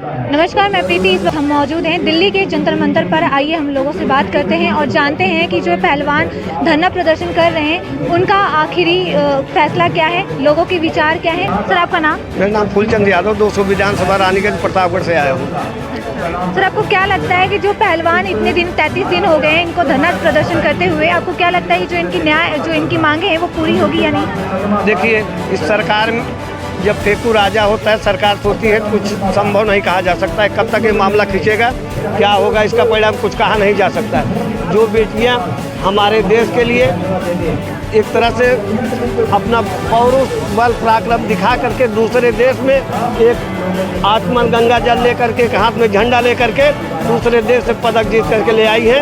नमस्कार, मैं प्रीति। इस वक्त हम मौजूद हैं दिल्ली के जंतर मंतर पर। आइए हम लोगों से बात करते हैं और जानते हैं कि जो पहलवान धरना प्रदर्शन कर रहे हैं उनका आखिरी फैसला क्या है, लोगों के विचार क्या है। सर, आपका नाम? मेरा नाम फूलचंद यादव, 200 विधानसभा रानीगंज प्रतापगढ़ से आया हूँ। सर, आपको क्या लगता है कि जो पहलवान इतने दिन 33 दिन हो गए हैं इनको धरना प्रदर्शन करते हुए, आपको क्या लगता है कि जो इनकी मांगे हैं वो पूरी होगी या नहीं? देखिए, इस सरकार में जब फेंकू राजा होता है, सरकार सोचती है कुछ संभव नहीं कहा जा सकता है। कब तक ये मामला खींचेगा, क्या होगा इसका परिणाम कुछ कहा नहीं जा सकता है। जो बेटियां हमारे देश के लिए एक तरह से अपना पौरुष बल पराक्रम दिखा करके दूसरे देश में एक आत्मन गंगा जल लेकर के हाथ में झंडा लेकर के दूसरे देश से पदक जीत करके ले आई है,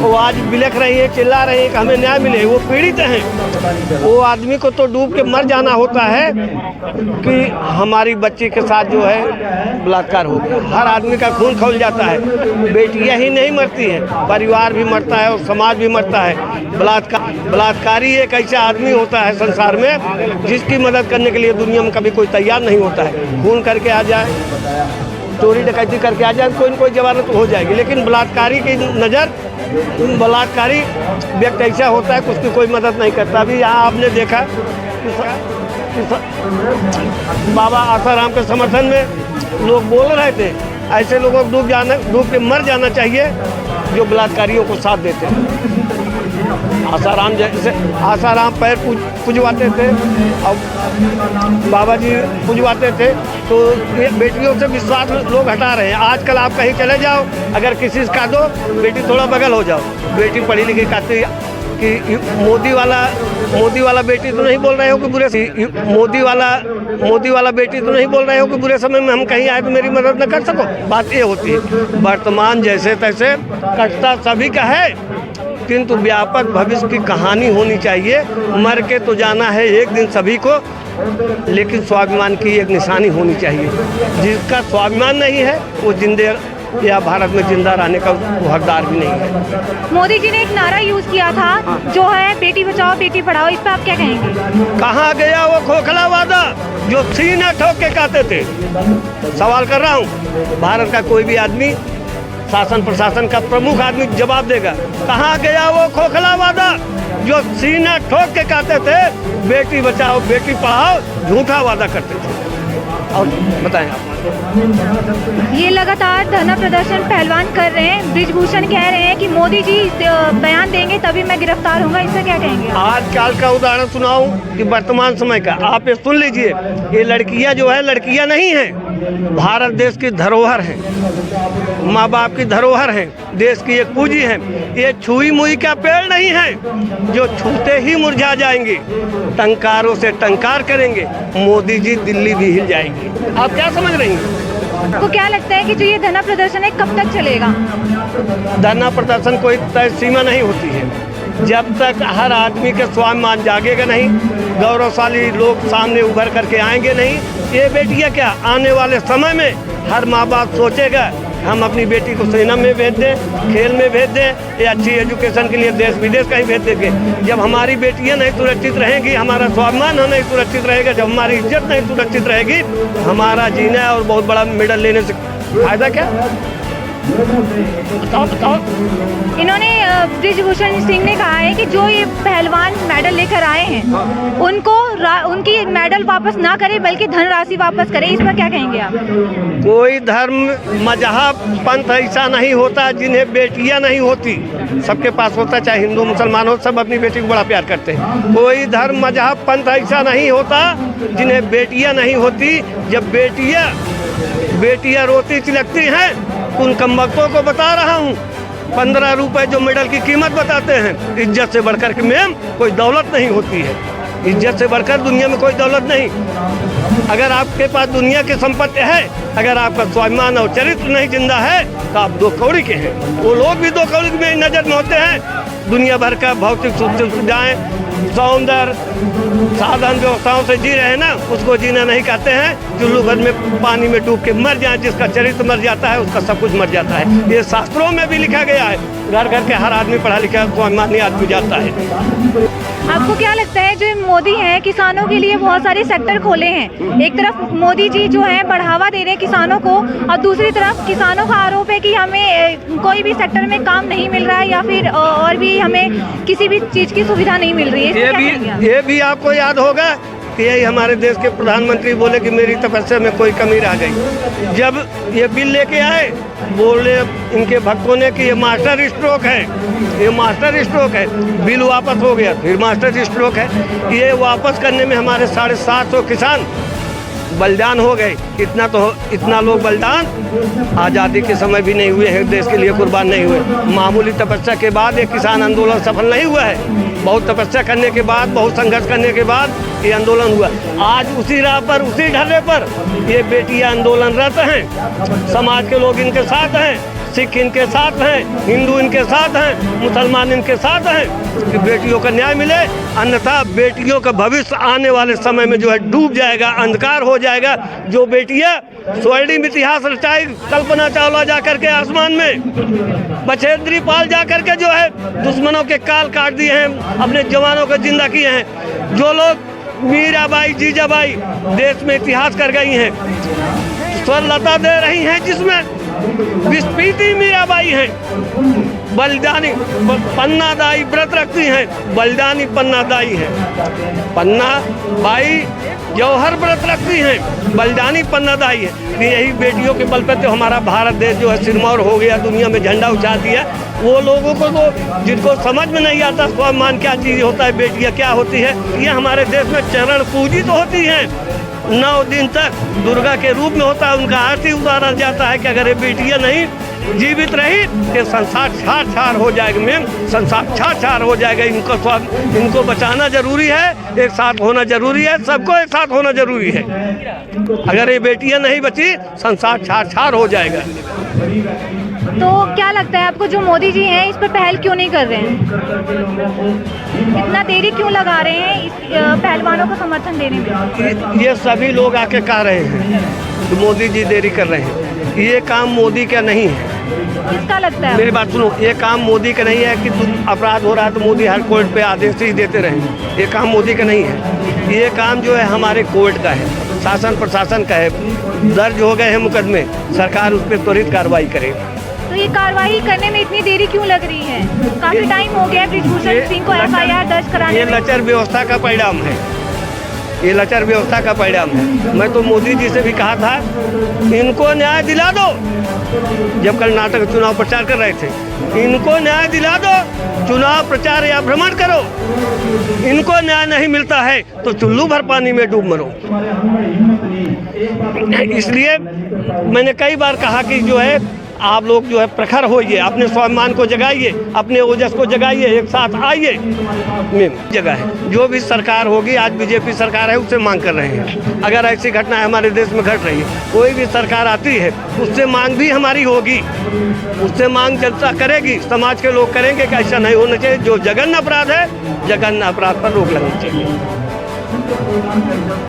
वो आज बिलख रही है, चिल्ला रही है कि हमें न्याय मिले। वो पीड़ित हैं। वो आदमी को तो डूब के मर जाना होता है कि हमारी बच्ची के साथ जो है बलात्कार हो गया। हर आदमी का खून खौल जाता है। बेटियां ही नहीं मरती हैं, परिवार भी मरता है और समाज भी मरता है। बलात्कारी एक ऐसा आदमी होता है संसार में जिसकी मदद करने के लिए दुनिया में कभी कोई तैयार नहीं होता है। खून करके आ जाए, चोरी डकैती करके आ जाए, कोई न कोई जवानत हो जाएगी। लेकिन बलात्कारी की नज़र, बलात्कारी व्यक्ति ऐसा होता है कि उसकी कोई मदद नहीं करता। अभी यहाँ आपने देखा कि बाबा आसाराम के समर्थन में लोग बोल रहे थे, ऐसे लोगों को डूब के मर जाना चाहिए जो बलात्कारियों को साथ देते हैं। आसाराम जैसे आसाराम पैर पुजवाते थे और बाबा जी पुजवाते थे, तो ये बेटियों से विश्वास लोग हटा रहे हैं। आजकल आप कहीं चले जाओ, अगर किसी से कह दो बेटी थोड़ा बगल हो जाओ, बेटी पढ़ी लिखी कहती कि मोदी वाला बेटी तो नहीं बोल रहे हो कि मोदी वाला बेटी तो नहीं बोल रहे हो कि बुरे समय में हम कहीं आए तो मेरी मदद न कर सको। बात ये होती है। वर्तमान जैसे तैसे कटता सभी का है, किंतु व्यापक भविष्य की कहानी होनी चाहिए। मर के तो जाना है एक दिन सभी को, लेकिन स्वाभिमान की एक निशानी होनी चाहिए। जिसका स्वाभिमान नहीं है वो जिंदे या भारत में जिंदा रहने का हकदार भी नहीं है। मोदी जी ने एक नारा यूज किया था जो है बेटी बचाओ बेटी पढ़ाओ, इस पर आप क्या कहेंगे? कहाँ गया वो खोखला वादा जो सीना ठोक के कहते थे? सवाल कर रहा हूँ, भारत का कोई भी आदमी, शासन प्रशासन का प्रमुख आदमी जवाब देगा। कहाँ गया वो खोखला वादा जो सीना ठोक के कहते थे बेटी बचाओ बेटी पढ़ाओ, झूठा वादा करते थे। और बताएं आप। ये लगातार धरना प्रदर्शन पहलवान कर रहे हैं। बृजभूषण कह रहे हैं कि मोदी जी बयान देंगे तभी मैं गिरफ्तार होऊंगा, इससे क्या कहेंगे? आजकल का उदाहरण सुनाऊं कि वर्तमान समय का, आप ये सुन लीजिए। ये लड़कियां जो है लड़कियां नहीं हैं, भारत देश की धरोहर है, माँ बाप की धरोहर है, देश की एक पूंजी है। ये छुई मुई का पेड़ नहीं है जो छूते ही मुरझा जाएंगे। टंकारों से टंकार करेंगे, मोदी जी दिल्ली भी हिल जाएंगी। आप क्या समझ रही हैं? आपको क्या लगता है कि जो ये धरना प्रदर्शन है कब तक चलेगा? धरना प्रदर्शन कोई तय सीमा नहीं होती है। जब तक हर आदमी के स्वाभिमान जागेगा नहीं, गौरवशाली लोग सामने उभर करके आएंगे नहीं, ये बेटियां क्या आने वाले समय में हर माँ बाप सोचेगा हम अपनी बेटी को सेना में भेज दें, खेल में भेज दें, या अच्छी एजुकेशन के लिए देश विदेश कहीं भेज देंगे। जब हमारी बेटियां नहीं सुरक्षित रहेंगी, हमारा स्वाभिमान नहीं सुरक्षित रहेगा, जब हमारी इज्जत नहीं सुरक्षित रहेगी, हमारा जीना और बहुत बड़ा मेडल लेने से फायदा क्या? बताओ। इन्होंने बृजभूषण सिंह ने कहा है कि जो ये पहलवान मेडल लेकर आए हैं उनको उनकी मेडल वापस ना करे बल्कि धनराशि वापस करे, इस पर क्या कहेंगे आप? कोई धर्म मजहब पंथ ऐसा नहीं होता जिन्हें बेटियां नहीं होती। सबके पास होता, चाहे हिंदू मुसलमान हो, सब अपनी बेटी को बड़ा प्यार करते हैं। कोई धर्म मजहब पंथ ऐसा नहीं होता जिन्हें बेटियां नहीं होती। जब बेटियां रोती चिलकती हैं, उन कमबख्तों को बता रहा हूँ, 15 रुपए जो मेडल की कीमत बताते हैं, इज्जत से बढ़कर के मैम कोई दौलत नहीं होती है। इज्जत से बढ़कर दुनिया में कोई दौलत नहीं। अगर आपके पास दुनिया की संपत्ति है, अगर आपका स्वाभिमान और चरित्र नहीं जिंदा है, तो आप दो कौड़ी के हैं। वो लोग भी दो कौड़ी में नजर में होते हैं। दुनिया भर का भौतिक सुविधाएं, सौंदर्य, साधन व्यवस्थाओं से जी रहे हैं ना, उसको जीना नहीं कहते हैं। चुल्लू भर में पानी में डूब के मर जाए, जिसका चरित्र मर जाता है उसका सब कुछ मर जाता है। ये शास्त्रों में भी लिखा गया है। घर घर के हर आदमी पढ़ा लिखा स्वाभिमानी आदमी जाता है। आपको क्या लगता है जो मोदी हैं किसानों के लिए बहुत सारे सेक्टर खोले हैं, एक तरफ मोदी जी जो है बढ़ावा दे रहे हैं किसानों को और दूसरी तरफ किसानों का आरोप है कि हमें कोई भी सेक्टर में काम नहीं मिल रहा है या फिर और भी हमें किसी भी चीज़ की सुविधा नहीं मिल रही है। ये भी आपको याद होगा कि यही हमारे देश के प्रधानमंत्री बोले कि मेरी तपस्या में कोई कमी रह गई। जब ये बिल लेके आए बोले इनके भक्तों ने कि ये मास्टर स्ट्रोक है, ये मास्टर स्ट्रोक है। बिल वापस हो गया, फिर मास्टर स्ट्रोक है। ये वापस करने में हमारे 750 किसान बलिदान हो गए। इतना लोग बलिदान आज़ादी के समय भी नहीं हुए हैं, देश के लिए कुर्बान नहीं हुए। मामूली तपस्या के बाद ये किसान आंदोलन सफल नहीं हुआ है। बहुत तपस्या करने के बाद, बहुत संघर्ष करने के बाद ये आंदोलन हुआ। आज उसी राह पर, उसी ढर्रे पर ये बेटियां आंदोलनरत हैं। समाज के लोग इनके साथ हैं, सिख इनके साथ हैं, हिंदू इनके साथ हैं, मुसलमान इनके साथ हैं कि बेटियों का न्याय मिले, अन्यथा बेटियों का भविष्य आने वाले समय में जो है डूब जाएगा, अंधकार हो जाएगा। जो बेटियां स्वर्णिम इतिहास रचाई, कल्पना चावला जा करके आसमान में, बछेंद्री पाल जा करके जो है दुश्मनों के काल काट दिए हैं, अपने जवानों को जिंदा किए हैं। जो लोग मीराबाई, जीजाबाई देश में इतिहास कर गई हैं, स्वरलता दे रही हैं, जिसमें विस्फीति मीराबाई हैं, बलिदानी पन्नादाई व्रत रखती हैं, बलिदानी पन्नादाई हैं। पन्ना बाई जौहर व्रत रखती हैं, बलिदानी पन्नादाई है। यही बेटियों के बल पर तो हमारा भारत देश जो है सिरमौर हो गया, दुनिया में झंडा उछा दिया। वो लोगों को तो जिनको समझ में नहीं आता स्वाभिमान क्या चीज़ होता है, बेटियाँ क्या होती है, ये हमारे देश में चरण पूजित होती हैं। 9 दिन तक दुर्गा के रूप में होता है, उनका आरती उतारा जाता है कि अगर ये बेटियां नहीं जीवित रही तो संसार छार हो जाएगा। मैम, संसार छार हो जाएगा। इनको बचाना जरूरी है, एक साथ होना जरूरी है, सबको एक साथ होना जरूरी है। अगर ये बेटियां नहीं बची, संसार छार हो जाएगा। तो क्या लगता है आपको जो मोदी जी हैं इस पर पहल क्यों नहीं कर रहे हैं, इतना देरी क्यों लगा रहे हैं इस पहलवानों को समर्थन देने में? ये सभी लोग आके कह रहे हैं तो मोदी जी देरी कर रहे हैं। ये काम मोदी का नहीं है। किसका लगता है? मेरी बात सुनो, ये काम मोदी का नहीं है कि तुम अपराध हो रहा है तो मोदी हर कोर्ट पे आदेश ही देते रहे। ये काम मोदी का नहीं है। ये काम जो है हमारे कोर्ट का है, शासन प्रशासन का है। दर्ज हो गए हैं मुकदमे, सरकार उस पर त्वरित कार्रवाई करे। तो ये कार्रवाई करने में इतनी देरी क्यों लग रही है? काफी टाइम हो गया बृजभूषण सिंह को FIR दर्ज कराने ये में। लचर व्यवस्था का परिणाम है, ये लचर व्यवस्था का परिणाम है। मैं तो मोदी जी से भी कहा था इनको न्याय दिला दो, जब कर्नाटक चुनाव प्रचार कर रहे थे, इनको न्याय दिला दो, चुनाव प्रचार या भ्रमण करो। इनको न्याय नहीं मिलता है तो चुल्लू भर पानी में डूब मरो। इसलिए मैंने कई बार कहा कि जो है आप लोग जो है प्रखर होइए, अपने स्वाभिमान को जगाइए, अपने ओजस को जगाइए, एक साथ आइए। जगह है जो भी सरकार होगी, आज बीजेपी सरकार है, उससे मांग कर रहे हैं। अगर ऐसी घटना हमारे देश में घट रही है, कोई भी सरकार आती है उससे मांग भी हमारी होगी, उससे मांग जनता करेगी, समाज के लोग करेंगे कि ऐसा नहीं होना चाहिए। जो जघन्य अपराध है, जघन्य अपराध पर रोक लगानी चाहिए।